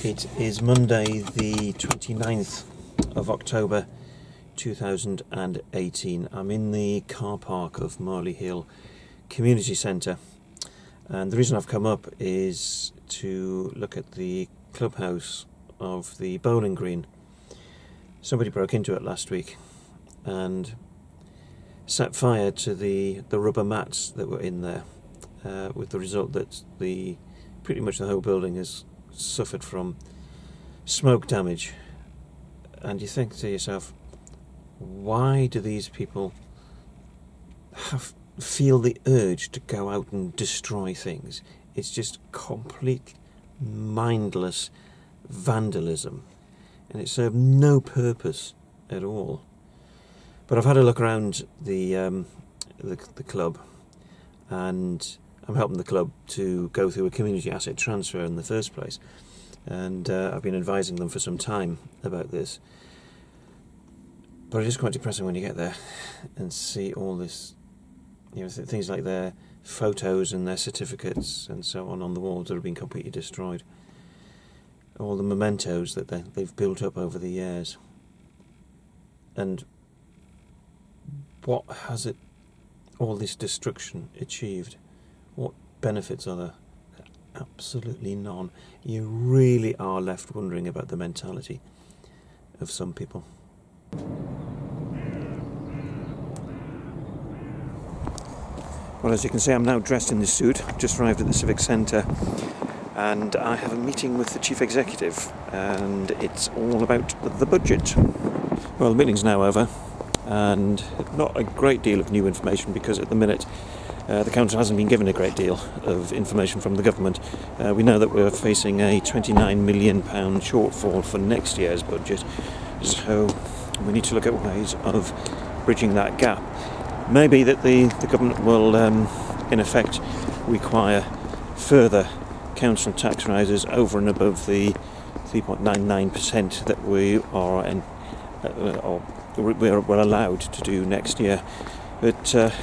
It is Monday the 29th of October 2018. I'm in the car park of Marley Hill Community Centre, and the reason I've come up is to look at the clubhouse of the bowling green. Somebody broke into it last week and set fire to the rubber mats that were in there, with the result that pretty much the whole building has suffered from smoke damage. And you think to yourself, why do these people feel the urge to go out and destroy things? It's just complete mindless vandalism, and it served no purpose at all. But I've had a look around the club, and I'm helping the club to go through a community asset transfer in the first place, and I've been advising them for some time about this. But it is quite depressing when you get there and see all this, things like their photos and their certificates and so on the walls that have been completely destroyed. All the mementos that they've built up over the years. And what has all this destruction achieved? What benefits are there? Absolutely none. You really are left wondering about the mentality of some people. Well, as you can see, I'm now dressed in this suit. I've just arrived at the Civic Centre, and I have a meeting with the Chief Executive, and it's all about the budget. Well, the meeting's now over, and not a great deal of new information, because at the minute the Council hasn't been given a great deal of information from the government. We know that we're facing a £29 million shortfall for next year's budget, so we need to look at ways of bridging that gap. Maybe that the government will, in effect, require further council tax rises over and above the 3.99% that we're allowed to do next year. But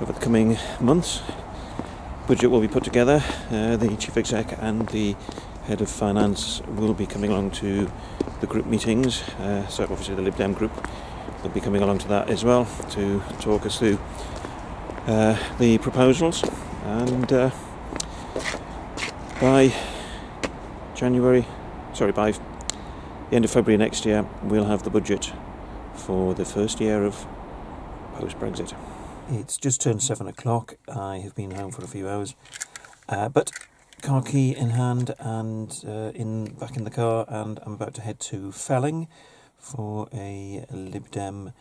over the coming months, budget will be put together. The Chief Exec and the Head of Finance will be coming along to the group meetings, so obviously the Lib Dem group will be coming along to that as well to talk us through the proposals, and by the end of February next year we'll have the budget for the first year of post-Brexit. It's just turned 7 o'clock. I have been home for a few hours, but car key in hand and back in the car, and I'm about to head to Felling for a Lib Dem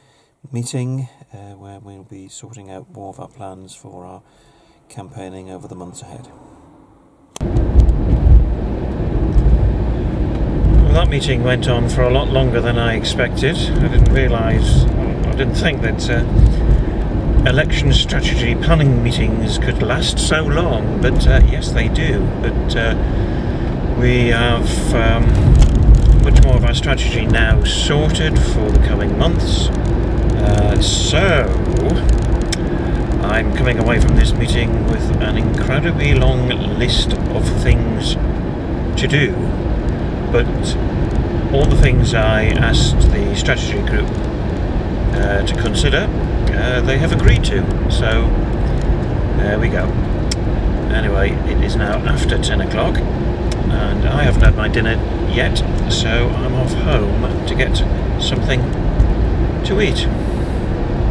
meeting where we'll be sorting out more of our plans for our campaigning over the months ahead. Well, that meeting went on for a lot longer than I expected. I didn't think that election strategy planning meetings could last so long, but yes, they do. But we have much more of our strategy now sorted for the coming months. So I'm coming away from this meeting with an incredibly long list of things to do, but all the things I asked the strategy group to consider, they have agreed to, so there we go. Anyway, it is now after 10 o'clock and I haven't had my dinner yet, so I'm off home to get something to eat.